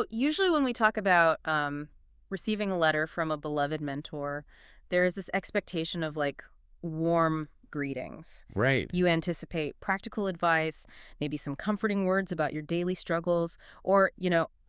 Usually when we talk about receiving a letter from a beloved mentor, there is this expectation of like warm greetings. Right. You anticipate practical advice, maybe some comforting words about your daily struggles, or,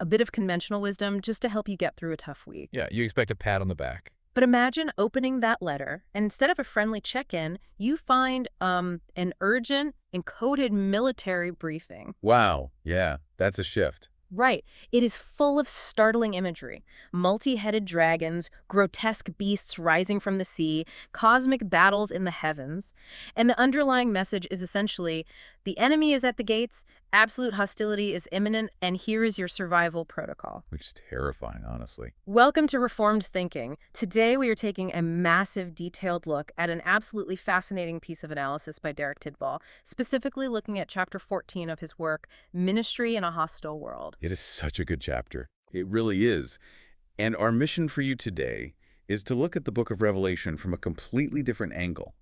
a bit of conventional wisdom just to help you get through a tough week. Yeah, you expect a pat on the back. But imagine opening that letter, and instead of a friendly check-in, you find an urgent, encoded military briefing. Wow. Yeah, that's a shift. Right. It is full of startling imagery. Multi-headed dragons, grotesque beasts rising from the sea, cosmic battles in the heavens. And the underlying message is essentially, the enemy is at the gates, absolute hostility is imminent, and here is your survival protocol. Which is terrifying, honestly. Welcome to Reformed Thinking. Today we are taking a massive, detailed look at an absolutely fascinating piece of analysis by Derek Tidball, specifically looking at chapter 14 of his work, Ministry in a Hostile World. It is such a good chapter. It really is. And our mission for you today is to look at the book of Revelation from a completely different angle.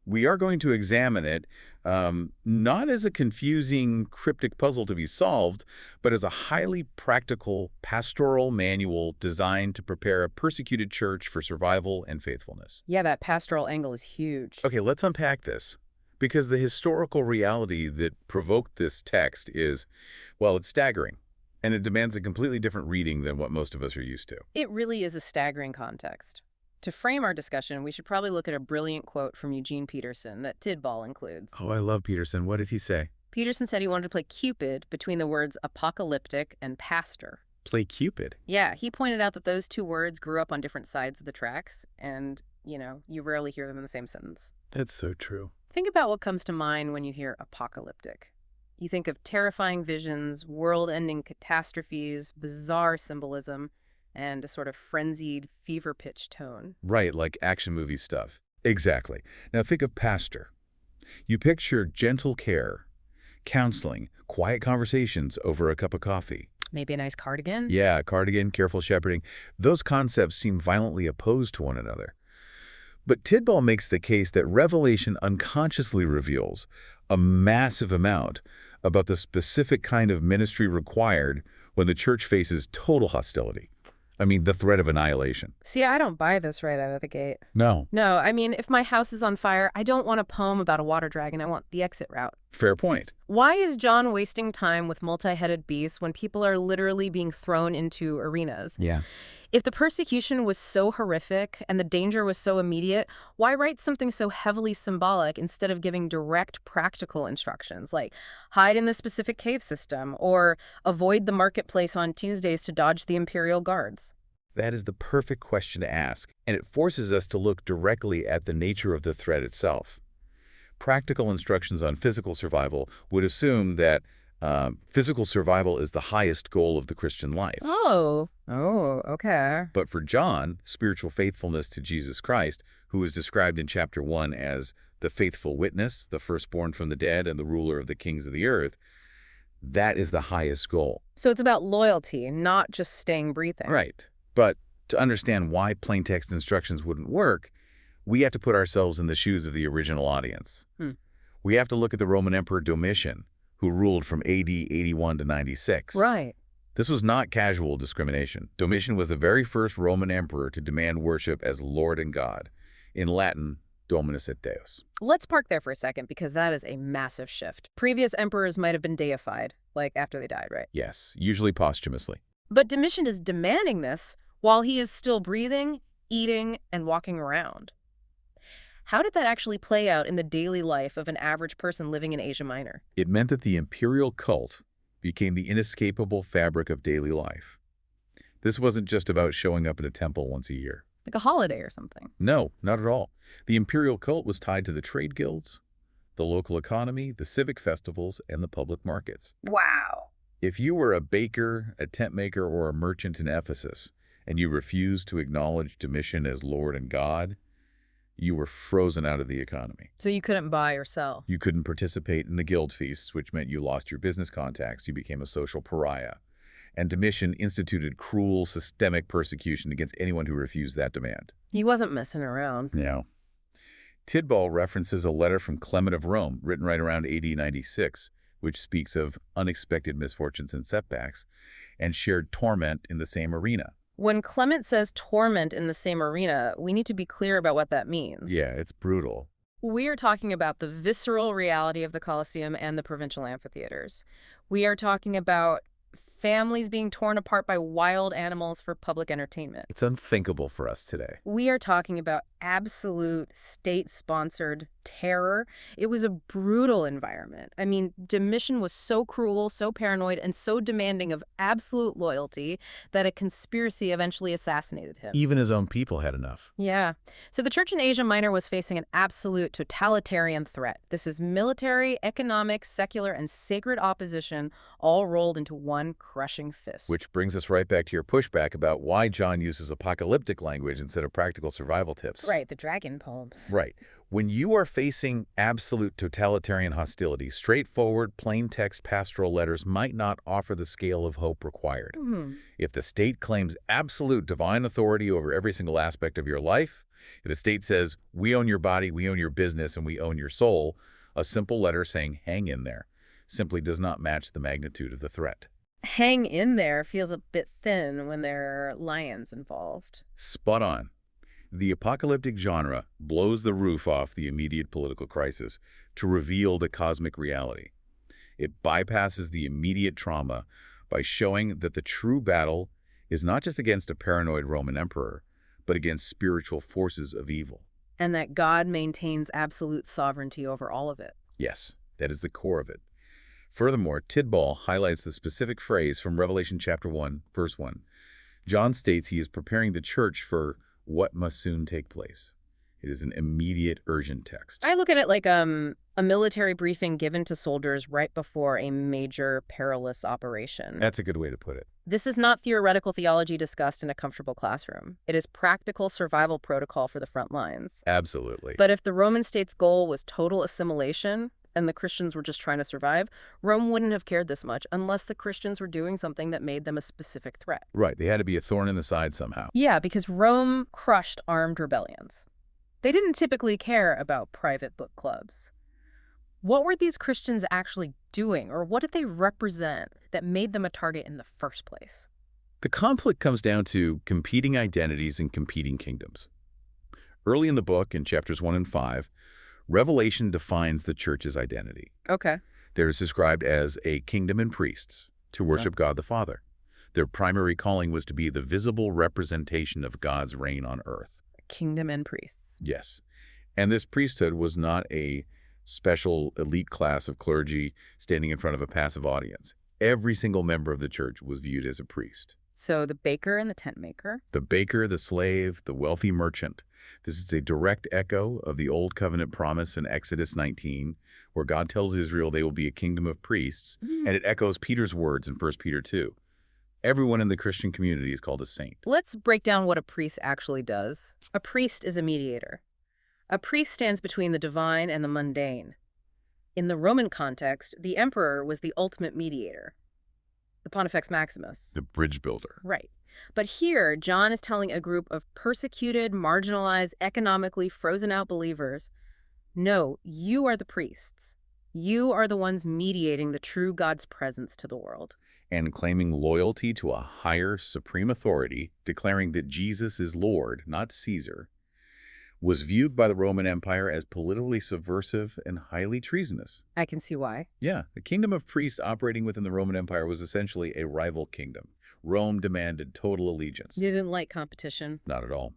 We are going to examine it not as a confusing, cryptic puzzle to be solved, but as a highly practical pastoral manual designed to prepare a persecuted church for survival and faithfulness. Yeah, that pastoral angle is huge. Okay, let's unpack this, because the historical reality that provoked this text is, well, it's staggering, and it demands a completely different reading than what most of us are used to. It really is a staggering context. To frame our discussion, we should probably look at a brilliant quote from Eugene Peterson that Tidball includes. Oh, I love Peterson. What did he say? Peterson said he wanted to play Cupid between the words apocalyptic and pastor. Play Cupid. Yeah, he pointed out that those two words grew up on different sides of the tracks, and, you rarely hear them in the same sentence. That's so true. Think about what comes to mind when you hear apocalyptic. You think of terrifying visions, world-ending catastrophes, bizarre symbolism, and a sort of frenzied, fever-pitched tone. Right, like action movie stuff. Exactly. Now think of pastor. You picture gentle care, counseling, quiet conversations over a cup of coffee. Maybe a nice cardigan? Yeah, cardigan, careful shepherding. Those concepts seem violently opposed to one another. But Tidball makes the case that Revelation unconsciously reveals a massive amount about the specific kind of ministry required when the church faces total hostility. I mean, the threat of annihilation. See, I don't buy this right out of the gate. No. No, I mean, if my house is on fire, I don't want a poem about a water dragon. I want the exit route. Fair point. Why is John wasting time with multi-headed beasts when people are literally being thrown into arenas? Yeah. If the persecution was so horrific and the danger was so immediate, why write something so heavily symbolic instead of giving direct practical instructions, like hide in the specific cave system or avoid the marketplace on Tuesdays to dodge the Imperial Guards? That is the perfect question to ask, and it forces us to look directly at the nature of the threat itself. Practical instructions on physical survival would assume that physical survival is the highest goal of the Christian life. Oh, okay. But for John, spiritual faithfulness to Jesus Christ, who is described in chapter 1 as the faithful witness, the firstborn from the dead, and the ruler of the kings of the earth, that is the highest goal. So it's about loyalty, not just staying breathing. Right. But to understand why plain text instructions wouldn't work, we have to put ourselves in the shoes of the original audience. We have to look at the Roman Emperor Domitian, who ruled from AD 81 to 96. Right. This was not casual discrimination. Domitian was the very first Roman emperor to demand worship as Lord and God. In Latin, Dominus et Deus. Let's park there for a second because that is a massive shift. Previous emperors might have been deified, like after they died, right? Yes, usually posthumously. But Domitian is demanding this while he is still breathing, eating, and walking around. How did that actually play out in the daily life of an average person living in Asia Minor? It meant that the imperial cult became the inescapable fabric of daily life. This wasn't just about showing up at a temple once a year. Like a holiday or something. No, not at all. The imperial cult was tied to the trade guilds, the local economy, the civic festivals, and the public markets. Wow. If you were a baker, a tent maker, or a merchant in Ephesus, and you refused to acknowledge Domitian as Lord and God, you were frozen out of the economy. So you couldn't buy or sell. You couldn't participate in the guild feasts, which meant you lost your business contacts. You became a social pariah. And Domitian instituted cruel, systemic persecution against anyone who refused that demand. He wasn't messing around. No. Tidball references a letter from Clement of Rome, written right around AD 96, which speaks of unexpected misfortunes and setbacks, and shared torment in the same arena. When Clement says torment in the same arena, we need to be clear about what that means. Yeah, it's brutal. We are talking about the visceral reality of the Colosseum and the provincial amphitheaters. We are talking about families being torn apart by wild animals for public entertainment. It's unthinkable for us today. We are talking about absolute state-sponsored terror. It was a brutal environment. I mean, Domitian was so cruel, so paranoid, and so demanding of absolute loyalty that a conspiracy eventually assassinated him. Even his own people had enough. Yeah. So the church in Asia Minor was facing an absolute totalitarian threat. This is military, economic, secular, and sacred opposition all rolled into one crushing fist. Which brings us right back to your pushback about why John uses apocalyptic language instead of practical survival tips. Right, the dragon poems. Right. When you are facing absolute totalitarian hostility, straightforward, plain text pastoral letters might not offer the scale of hope required. If the state claims absolute divine authority over every single aspect of your life, if the state says, we own your body, we own your business, and we own your soul, a simple letter saying, hang in there, simply does not match the magnitude of the threat. Hang in there feels a bit thin when there are lions involved. Spot on. The apocalyptic genre blows the roof off the immediate political crisis to reveal the cosmic reality. It bypasses the immediate trauma by showing that the true battle is not just against a paranoid Roman emperor, but against spiritual forces of evil. And that God maintains absolute sovereignty over all of it. Yes, that is the core of it. Furthermore, Tidball highlights the specific phrase from Revelation chapter 1, verse 1. John states he is preparing the church for what must soon take place. It is an immediate, urgent text. I look at it like a military briefing given to soldiers right before a major perilous operation. That's a good way to put it. This is not theoretical theology discussed in a comfortable classroom. It is practical survival protocol for the front lines. Absolutely. But if the Roman state's goal was total assimilation, and the Christians were just trying to survive, Rome wouldn't have cared this much unless the Christians were doing something that made them a specific threat. Right, they had to be a thorn in the side somehow. Yeah, because Rome crushed armed rebellions. They didn't typically care about private book clubs. What were these Christians actually doing, or what did they represent that made them a target in the first place? The conflict comes down to competing identities and competing kingdoms. Early in the book, in chapters 1 and 5, Revelation defines the church's identity. Okay. They're described as a kingdom and priests to worship God the Father. Their primary calling was to be the visible representation of God's reign on earth. Kingdom and priests. Yes. And this priesthood was not a special elite class of clergy standing in front of a passive audience. Every single member of the church was viewed as a priest. So the baker and the tent maker. The baker, the slave, the wealthy merchant. This is a direct echo of the Old Covenant promise in Exodus 19, where God tells Israel they will be a kingdom of priests, and it echoes Peter's words in 1 Peter 2. Everyone in the Christian community is called a saint. Let's break down what a priest actually does. A priest is a mediator. A priest stands between the divine and the mundane. In the Roman context, the emperor was the ultimate mediator. The Pontifex Maximus. The bridge builder. Right. But here, John is telling a group of persecuted, marginalized, economically frozen-out believers, no, you are the priests. You are the ones mediating the true God's presence to the world. And claiming loyalty to a higher, supreme authority, declaring that Jesus is Lord, not Caesar, was viewed by the Roman Empire as politically subversive and highly treasonous. I can see why. Yeah, the kingdom of priests operating within the Roman Empire was essentially a rival kingdom. Rome demanded total allegiance. You didn't like competition. Not at all.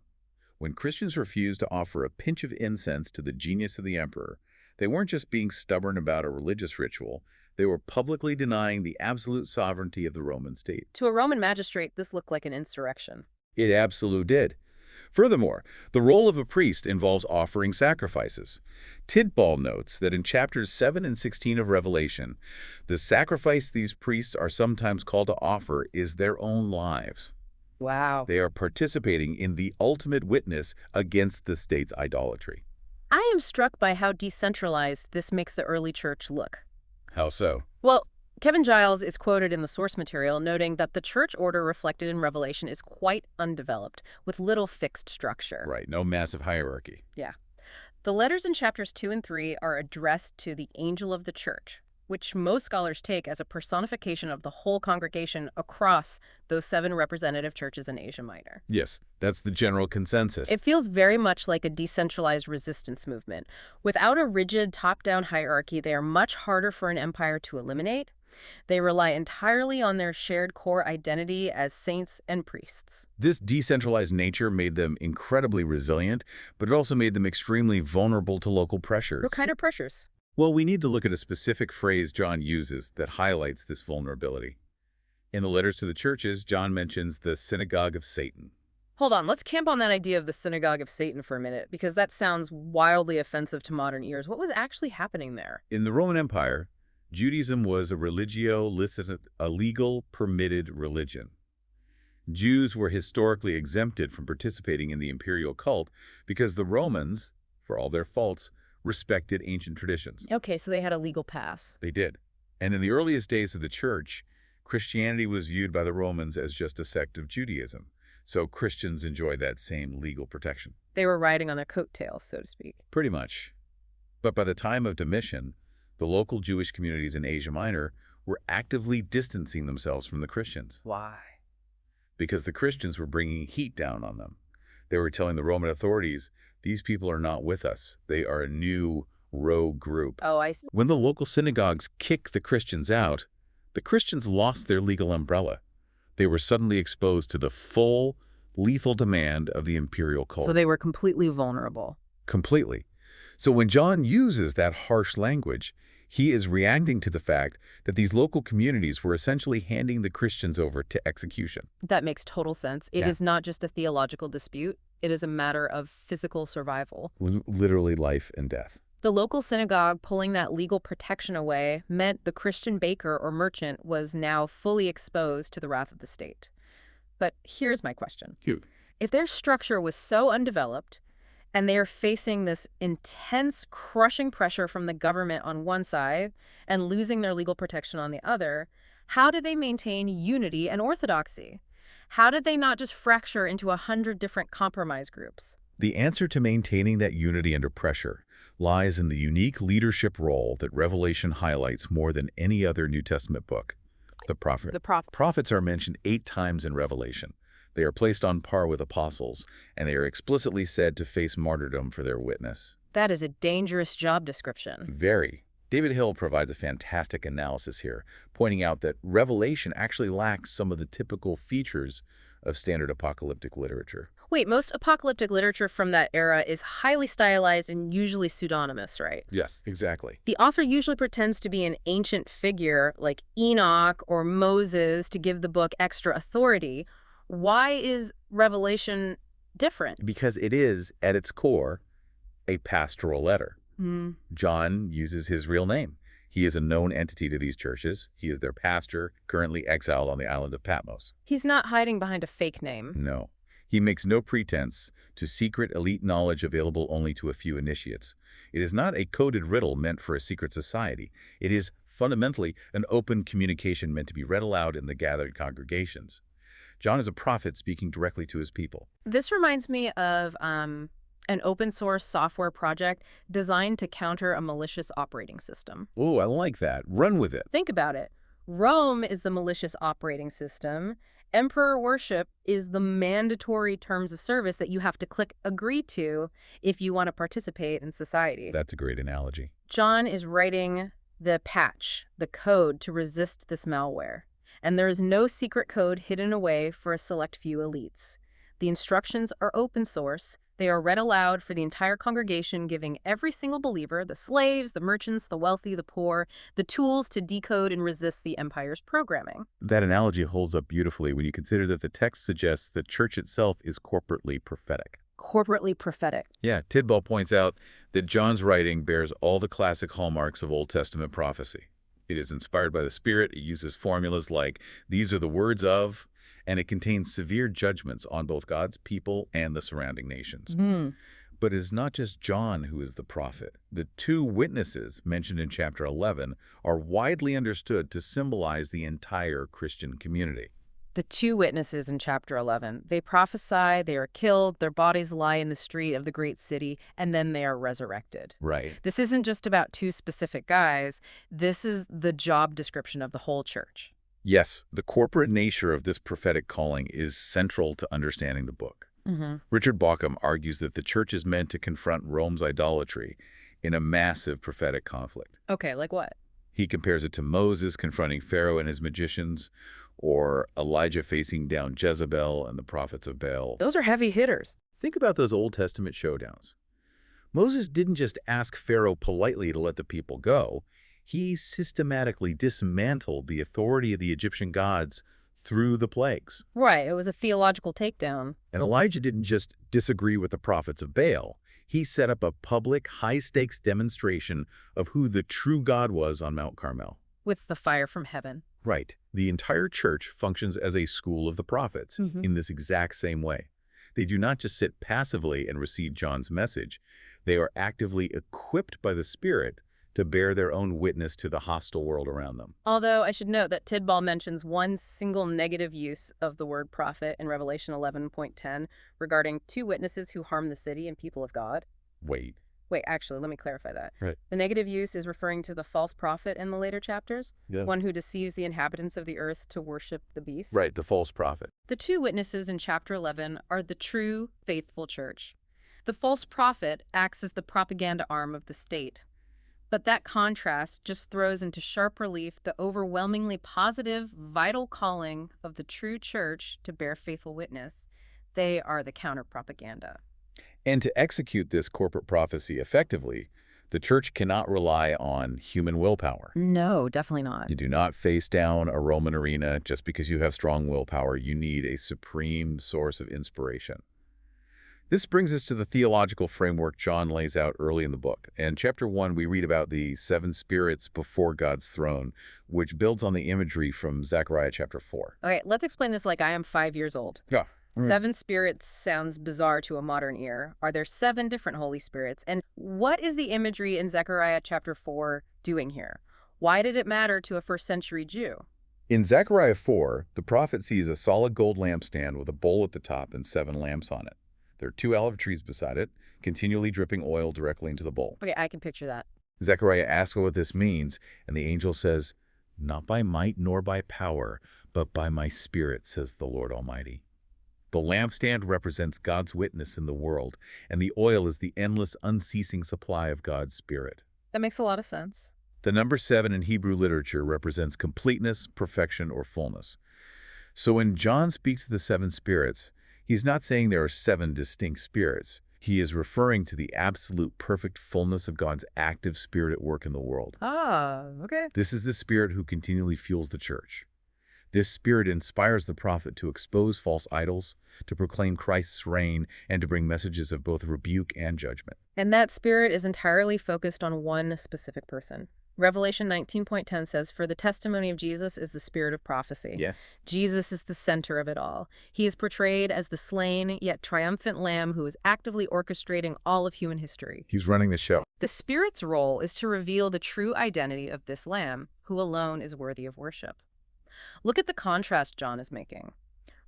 When Christians refused to offer a pinch of incense to the genius of the emperor, they weren't just being stubborn about a religious ritual, they were publicly denying the absolute sovereignty of the Roman state. To a Roman magistrate, this looked like an insurrection. It absolutely did. Furthermore, the role of a priest involves offering sacrifices. Tidball notes that in chapters 7 and 16 of Revelation, the sacrifice these priests are sometimes called to offer is their own lives. Wow. They are participating in the ultimate witness against the state's idolatry. I am struck by how decentralized this makes the early church look. How so? Well, Kevin Giles is quoted in the source material noting that the church order reflected in Revelation is quite undeveloped, with little fixed structure. Right, no massive hierarchy. Yeah. The letters in chapters 2 and 3 are addressed to the angel of the church. which most scholars take as a personification of the whole congregation across those 7 representative churches in Asia Minor. Yes, that's the general consensus. It feels very much like a decentralized resistance movement. Without a rigid top-down hierarchy, they are much harder for an empire to eliminate. They rely entirely on their shared core identity as saints and priests. This decentralized nature made them incredibly resilient, but it also made them extremely vulnerable to local pressures. What kind of pressures? Well, we need to look at a specific phrase John uses that highlights this vulnerability. In the letters to the churches, John mentions the synagogue of Satan. Hold on, let's camp on that idea of the synagogue of Satan for a minute, because that sounds wildly offensive to modern ears. What was actually happening there? In the Roman Empire, Judaism was a religio licita, a legal, permitted religion. Jews were historically exempted from participating in the imperial cult because the Romans, for all their faults, respected ancient traditions. Okay, so they had a legal pass. They did. And in the earliest days of the church, Christianity was viewed by the Romans as just a sect of Judaism. So Christians enjoyed that same legal protection. They were riding on their coattails, so to speak. Pretty much. But by the time of Domitian, the local Jewish communities in Asia Minor were actively distancing themselves from the Christians. Why? Because the Christians were bringing heat down on them. They were telling the Roman authorities, these people are not with us. They are a new rogue group. Oh, I see. When the local synagogues kicked the Christians out, the Christians lost their legal umbrella. They were suddenly exposed to the full, lethal demand of the imperial cult. So they were completely vulnerable. Completely. So when John uses that harsh language, he is reacting to the fact that these local communities were essentially handing the Christians over to execution. That makes total sense. It is not just a theological dispute. It is a matter of physical survival. Literally life and death. The local synagogue pulling that legal protection away meant the Christian baker or merchant was now fully exposed to the wrath of the state. But here's my question. If their structure was so undeveloped, and they are facing this intense, crushing pressure from the government on one side and losing their legal protection on the other, how did they maintain unity and orthodoxy? How did they not just fracture into 100 different compromise groups? The answer to maintaining that unity under pressure lies in the unique leadership role that Revelation highlights more than any other New Testament book, the prophet. Prophets are mentioned 8 times in Revelation. They are placed on par with apostles, and they are explicitly said to face martyrdom for their witness. That is a dangerous job description. Very. David Hill provides a fantastic analysis here, pointing out that Revelation actually lacks some of the typical features of standard apocalyptic literature. Wait, most apocalyptic literature from that era is highly stylized and usually pseudonymous, right? Yes, exactly. The author usually pretends to be an ancient figure like Enoch or Moses to give the book extra authority. Why is Revelation different? Because it is, at its core, a pastoral letter. John uses his real name. He is a known entity to these churches. He is their pastor, currently exiled on the island of Patmos. He's not hiding behind a fake name. No. He makes no pretense to secret elite knowledge available only to a few initiates. It is not a coded riddle meant for a secret society. It is fundamentally an open communication meant to be read aloud in the gathered congregations. John is a prophet speaking directly to his people. This reminds me of an open source software project designed to counter a malicious operating system. Oh, I like that. Run with it. Think about it. Rome is the malicious operating system. Emperor worship is the mandatory terms of service that you have to click agree to if you want to participate in society. That's a great analogy. John is writing the patch, the code to resist this malware. And there is no secret code hidden away for a select few elites. The instructions are open source. They are read aloud for the entire congregation, giving every single believer, the slaves, the merchants, the wealthy, the poor, the tools to decode and resist the empire's programming. That analogy holds up beautifully when you consider that the text suggests the church itself is corporately prophetic. Corporately prophetic. Yeah, Tidball points out that John's writing bears all the classic hallmarks of Old Testament prophecy. It is inspired by the Spirit. It uses formulas like, these are the words of, and it contains severe judgments on both God's people and the surrounding nations. But it is not just John who is the prophet. The 2 witnesses mentioned in chapter 11 are widely understood to symbolize the entire Christian community. The two witnesses in chapter 11, they prophesy, they are killed, their bodies lie in the street of the great city, and then they are resurrected. Right. This isn't just about two specific guys. This is the job description of the whole church. Yes, the corporate nature of this prophetic calling is central to understanding the book. Richard Bauckham argues that the church is meant to confront Rome's idolatry in a massive prophetic conflict. Okay, like what? He compares it to Moses confronting Pharaoh and his magicians, or Elijah facing down Jezebel and the prophets of Baal. Those are heavy hitters. Think about those Old Testament showdowns. Moses didn't just ask Pharaoh politely to let the people go. He systematically dismantled the authority of the Egyptian gods through the plagues. Right, it was a theological takedown. And Elijah didn't just disagree with the prophets of Baal. He set up a public, high-stakes demonstration of who the true God was on Mount Carmel. With the fire from heaven. Right. The entire church functions as a school of the prophets in this exact same way. They do not just sit passively and receive John's message. They are actively equipped by the Spirit to bear their own witness to the hostile world around them. Although I should note that Tidball mentions one single negative use of the word prophet in Revelation 11.10 regarding two witnesses who harm the city and people of God. Wait. Wait, actually, let me clarify that. Right. The negative use is referring to the false prophet in the later chapters, Yeah. one who deceives the inhabitants of the earth to worship the beast. Right, the false prophet. The two witnesses in chapter 11 are the true, faithful church. The false prophet acts as the propaganda arm of the state. But that contrast just throws into sharp relief the overwhelmingly positive, vital calling of the true church to bear faithful witness. They are the counter-propaganda. And to execute this corporate prophecy effectively, the church cannot rely on human willpower. No, definitely not. You do not face down a Roman arena just because you have strong willpower. You need a supreme source of inspiration. This brings us to the theological framework John lays out early in the book. In chapter 1, we read about the seven spirits before God's throne, which builds on the imagery from Zechariah chapter 4. Okay, let's explain this like I am 5 years old. Yeah. Seven spirits sounds bizarre to a modern ear. Are there 7 different Holy Spirits? And what is the imagery in Zechariah chapter 4 doing here? Why did it matter to a first century Jew? In Zechariah 4, the prophet sees a solid gold lampstand with a bowl at the top and 7 lamps on it. There are 2 olive trees beside it, continually dripping oil directly into the bowl. Okay, I can picture that. Zechariah asks what this means, and the angel says, "Not by might nor by power, but by my Spirit, says the Lord Almighty." The lampstand represents God's witness in the world, and the oil is the endless, unceasing supply of God's Spirit. That makes a lot of sense. The number 7 in Hebrew literature represents completeness, perfection, or fullness. So when John speaks of the 7 spirits, he's not saying there are 7 distinct spirits. He is referring to the absolute perfect fullness of God's active Spirit at work in the world. Ah, okay. This is the Spirit who continually fuels the church. This Spirit inspires the prophet to expose false idols, to proclaim Christ's reign, and to bring messages of both rebuke and judgment. And that Spirit is entirely focused on one specific person. Revelation 19.10 says, "For the testimony of Jesus is the spirit of prophecy." Yes. Jesus is the center of it all. He is portrayed as the slain yet triumphant Lamb who is actively orchestrating all of human history. He's running the show. The Spirit's role is to reveal the true identity of this Lamb, who alone is worthy of worship. Look at the contrast John is making.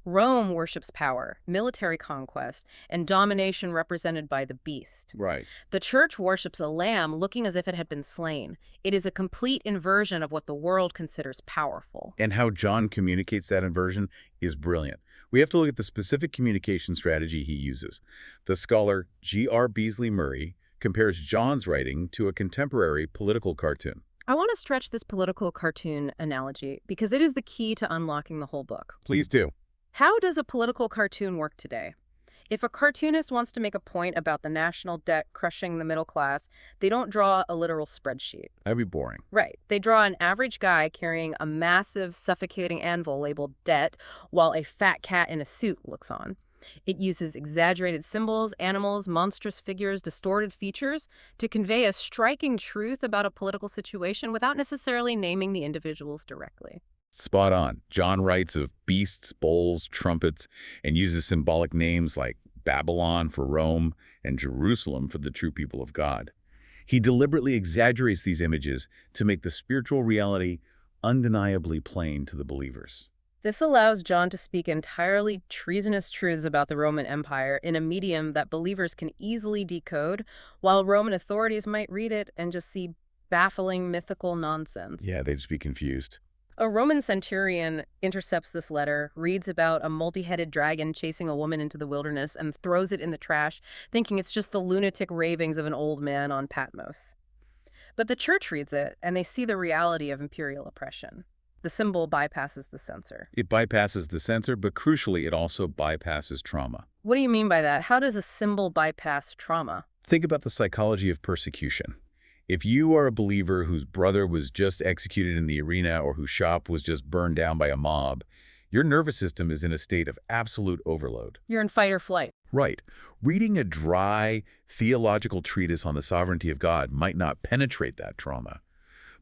Rome worships power, military conquest, and domination represented by the beast. Right. The church worships a lamb looking as if it had been slain. It is a complete inversion of what the world considers powerful. And how John communicates that inversion is brilliant. We have to look at the specific communication strategy he uses. The scholar G.R. Beasley Murray compares John's writing to a contemporary political cartoon. I want to stretch this political cartoon analogy because it is the key to unlocking the whole book. Please do. How does a political cartoon work today? If a cartoonist wants to make a point about the national debt crushing the middle class, they don't draw a literal spreadsheet. That'd be boring. Right. They draw an average guy carrying a massive, suffocating anvil labeled debt while a fat cat in a suit looks on. It uses exaggerated symbols, animals, monstrous figures, distorted features to convey a striking truth about a political situation without necessarily naming the individuals directly. Spot on. John writes of beasts, bowls, trumpets, and uses symbolic names like Babylon for Rome and Jerusalem for the true people of God. He deliberately exaggerates these images to make the spiritual reality undeniably plain to the believers. This allows John to speak entirely treasonous truths about the Roman Empire in a medium that believers can easily decode, while Roman authorities might read it and just see baffling mythical nonsense. Yeah, they'd just be confused. A Roman centurion intercepts this letter, reads about a multi-headed dragon chasing a woman into the wilderness, and throws it in the trash, thinking it's just the lunatic ravings of an old man on Patmos. But the church reads it, and they see the reality of imperial oppression. The symbol bypasses the censor. It bypasses the censor, but crucially, it also bypasses trauma. What do you mean by that? How does a symbol bypass trauma? Think about the psychology of persecution. If you are a believer whose brother was just executed in the arena or whose shop was just burned down by a mob, your nervous system is in a state of absolute overload. You're in fight or flight. Right. Reading a dry, theological treatise on the sovereignty of God might not penetrate that trauma.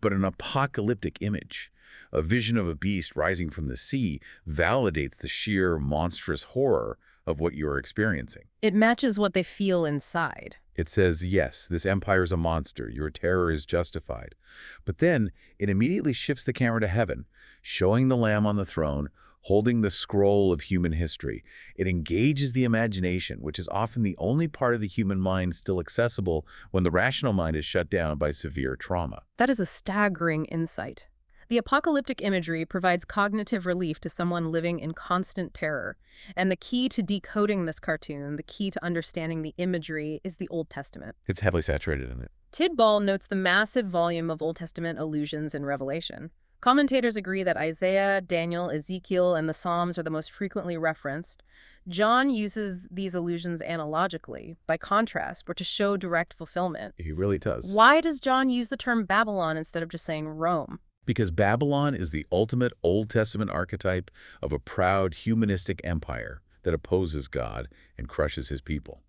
But an apocalyptic image, a vision of a beast rising from the sea, validates the sheer monstrous horror of what you are experiencing. It matches what they feel inside. It says, yes, this empire is a monster. Your terror is justified. But then it immediately shifts the camera to heaven, showing the Lamb on the throne, holding the scroll of human history. It engages the imagination, which is often the only part of the human mind still accessible when the rational mind is shut down by severe trauma. That is a staggering insight. The apocalyptic imagery provides cognitive relief to someone living in constant terror. And the key to decoding this cartoon, the key to understanding the imagery, is the Old Testament. It's heavily saturated in it. Tidball notes the massive volume of Old Testament allusions in Revelation. Commentators agree that Isaiah, Daniel, Ezekiel, and the Psalms are the most frequently referenced. John uses these allusions analogically, by contrast, or to show direct fulfillment. He really does. Why does John use the term Babylon instead of just saying Rome? Because Babylon is the ultimate Old Testament archetype of a proud humanistic empire that opposes God and crushes his people.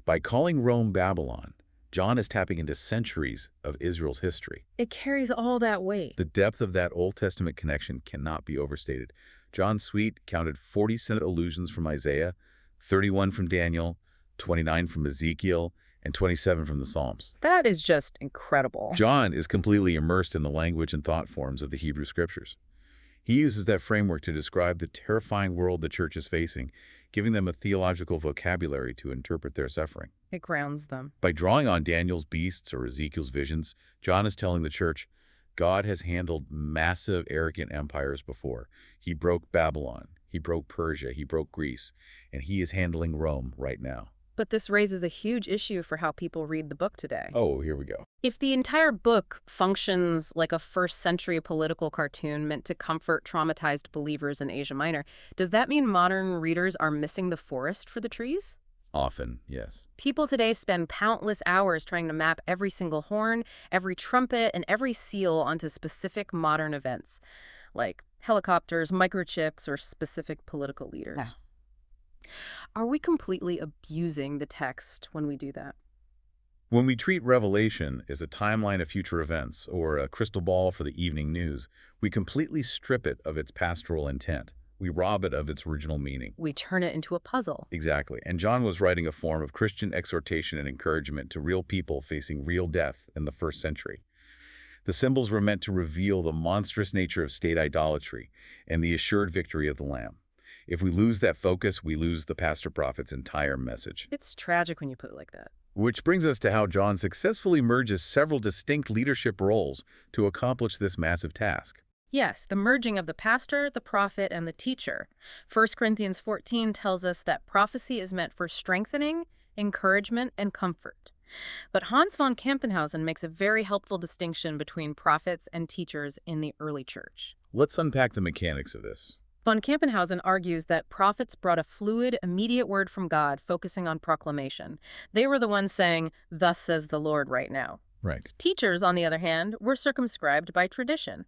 By calling Rome Babylon, John is tapping into centuries of Israel's history. It carries all that weight. The depth of that Old Testament connection cannot be overstated. John Sweet counted 47 allusions from Isaiah, 31 from Daniel, 29 from Ezekiel, and 27 from the Psalms. That is just incredible. John is completely immersed in the language and thought forms of the Hebrew Scriptures. He uses that framework to describe the terrifying world the church is facing, giving them a theological vocabulary to interpret their suffering. It grounds them. By drawing on Daniel's beasts or Ezekiel's visions, John is telling the church, God has handled massive, arrogant empires before. He broke Babylon, he broke Persia, he broke Greece, and he is handling Rome right now. But this raises a huge issue for how people read the book today. Oh, here we go. If the entire book functions like a first-century political cartoon meant to comfort traumatized believers in Asia Minor, does that mean modern readers are missing the forest for the trees? Often, yes. People today spend countless hours trying to map every single horn, every trumpet, and every seal onto specific modern events, like helicopters, microchips, or specific political leaders. Yeah. Are we completely abusing the text when we do that? When we treat Revelation as a timeline of future events or a crystal ball for the evening news, we completely strip it of its pastoral intent. We rob it of its original meaning. We turn it into a puzzle. Exactly. And John was writing a form of Christian exhortation and encouragement to real people facing real death in the first century. The symbols were meant to reveal the monstrous nature of state idolatry and the assured victory of the Lamb. If we lose that focus, we lose the pastor prophet's entire message. It's tragic when you put it like that. Which brings us to how John successfully merges several distinct leadership roles to accomplish this massive task. Yes, the merging of the pastor, the prophet, and the teacher. 1 Corinthians 14 tells us that prophecy is meant for strengthening, encouragement, and comfort. But Hans von Campenhausen makes a very helpful distinction between prophets and teachers in the early church. Let's unpack the mechanics of this. Von Campenhausen argues that prophets brought a fluid, immediate word from God, focusing on proclamation. They were the ones saying, "Thus says the Lord," right now. Right. Teachers, on the other hand, were circumscribed by tradition.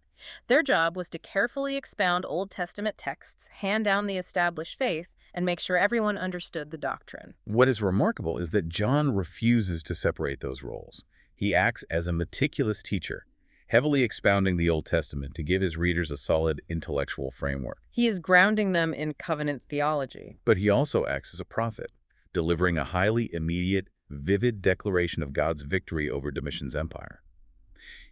Their job was to carefully expound Old Testament texts, hand down the established faith, and make sure everyone understood the doctrine. What is remarkable is that John refuses to separate those roles. He acts as a meticulous teacher, heavily expounding the Old Testament to give his readers a solid intellectual framework. He is grounding them in covenant theology. But he also acts as a prophet, delivering a highly immediate, vivid declaration of God's victory over Domitian's empire.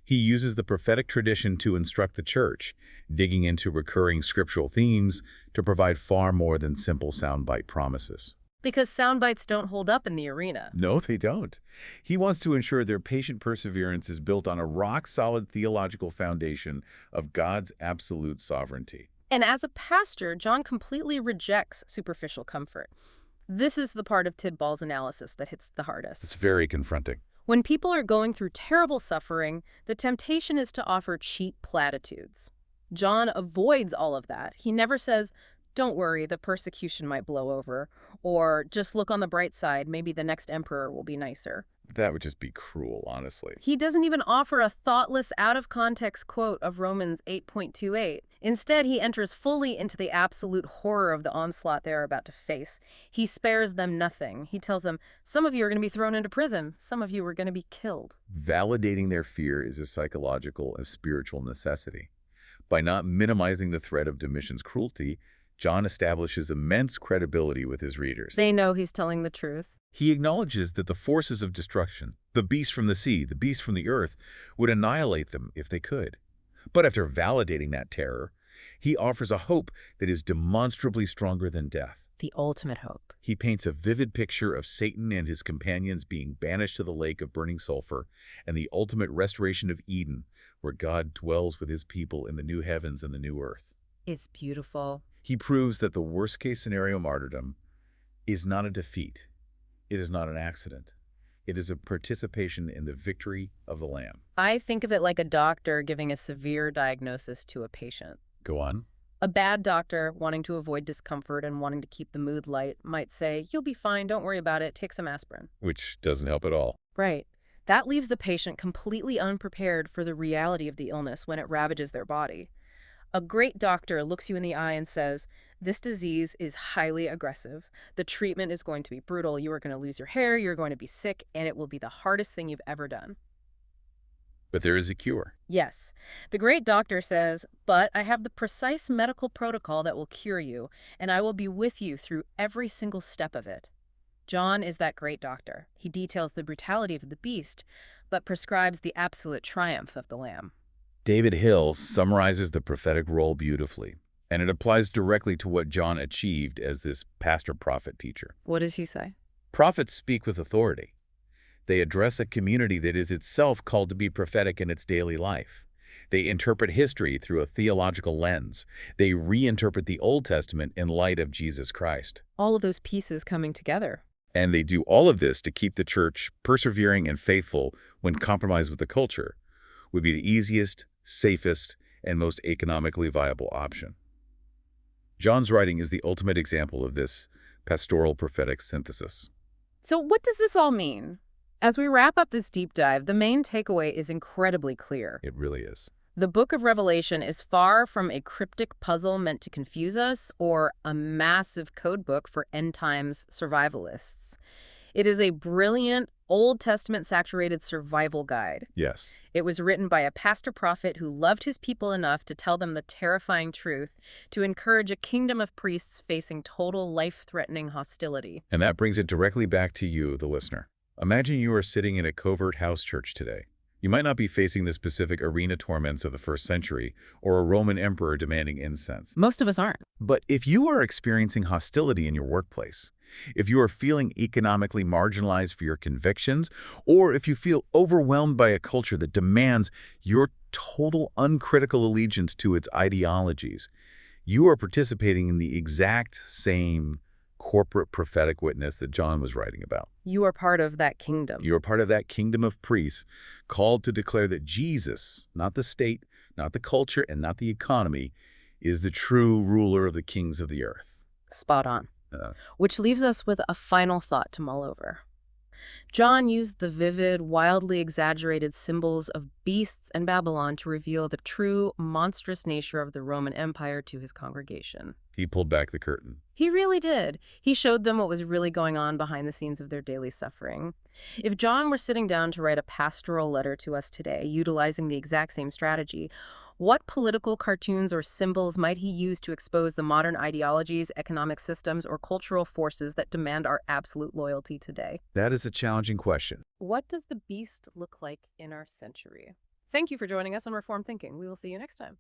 He uses the prophetic tradition to instruct the church, digging into recurring scriptural themes to provide far more than simple soundbite promises. Because sound bites don't hold up in the arena. No, they don't. He wants to ensure their patient perseverance is built on a rock-solid theological foundation of God's absolute sovereignty. And as a pastor, John completely rejects superficial comfort. This is the part of Tidball's analysis that hits the It's hardest. very confronting. When people are going through terrible suffering, the temptation is to offer cheap platitudes. John avoids all of that. He never says, "Don't worry, the persecution might blow over," or "Just look on the bright side, maybe the next emperor will be nicer." That would just be cruel, honestly. He doesn't even offer a thoughtless, out-of-context quote of Romans 8:28. Instead, he enters fully into the absolute horror of the onslaught they are about to face. He spares them nothing. He tells them, some of you are going to be thrown into prison. Some of you are going to be killed. Validating their fear is a psychological and spiritual necessity. By not minimizing the threat of Domitian's cruelty, John establishes immense credibility with his readers. They know he's telling the truth. He acknowledges that the forces of destruction, the beast from the sea, the beast from the earth, would annihilate them if they could. But after validating that terror, he offers a hope that is demonstrably stronger than death. The ultimate hope. He paints a vivid picture of Satan and his companions being banished to the lake of burning sulfur and the ultimate restoration of Eden, where God dwells with his people in the new heavens and the new earth. It's beautiful. He proves that the worst-case scenario martyrdom is not a defeat. It is not an accident. It is a participation in the victory of the Lamb. I think of it like a doctor giving a severe diagnosis to a patient. Go on. A bad doctor, wanting to avoid discomfort and wanting to keep the mood light, might say, "You'll be fine, don't worry about it, take some aspirin." Which doesn't help at all. Right. That leaves the patient completely unprepared for the reality of the illness when it ravages their body. A great doctor looks you in the eye and says, "This disease is highly aggressive. The treatment is going to be brutal. You are going to lose your hair, you're going to be sick, and it will be the hardest thing you've ever done." But there is a cure. Yes. The great doctor says, "But I have the precise medical protocol that will cure you, and I will be with you through every single step of it." John is that great doctor. He details the brutality of the beast, but prescribes the absolute triumph of the Lamb. David Hill summarizes the prophetic role beautifully, and it applies directly to what John achieved as this pastor-prophet teacher. What does he say? Prophets speak with authority. They address a community that is itself called to be prophetic in its daily life. They interpret history through a theological lens. They reinterpret the Old Testament in light of Jesus Christ. All of those pieces coming together. And they do all of this to keep the church persevering and faithful when compromise with the culture would be the easiest, safest, and most economically viable option. John's writing is the ultimate example of this pastoral prophetic synthesis. So what does this all mean? As we wrap up this deep dive, the main takeaway is incredibly clear. It really is. The book of Revelation is far from a cryptic puzzle meant to confuse us or a massive code book for end times survivalists. It is a brilliant, Old Testament-saturated survival guide. Yes. It was written by a pastor-prophet who loved his people enough to tell them the terrifying truth, to encourage a kingdom of priests facing total life-threatening hostility. And that brings it directly back to you, the listener. Imagine you are sitting in a covert house church today. You might not be facing the specific arena torments of the first century or a Roman emperor demanding incense. Most of us aren't. But if you are experiencing hostility in your workplace, if you are feeling economically marginalized for your convictions, or if you feel overwhelmed by a culture that demands your total uncritical allegiance to its ideologies, you are participating in the exact same corporate prophetic witness that John was writing about. You are part of that kingdom. You are part of that kingdom of priests called to declare that Jesus, not the state, not the culture, and not the economy, is the true ruler of the kings of the earth. Spot on. Which leaves us with a final thought to mull over. John used the vivid, wildly exaggerated symbols of beasts and Babylon to reveal the true, monstrous nature of the Roman Empire to his congregation. He pulled back the curtain. He really did. He showed them what was really going on behind the scenes of their daily suffering. If John were sitting down to write a pastoral letter to us today, utilizing the exact same strategy, what political cartoons or symbols might he use to expose the modern ideologies, economic systems, or cultural forces that demand our absolute loyalty today? That is a challenging question. What does the beast look like in our century? Thank you for joining us on Reformed Thinking. We will see you next time.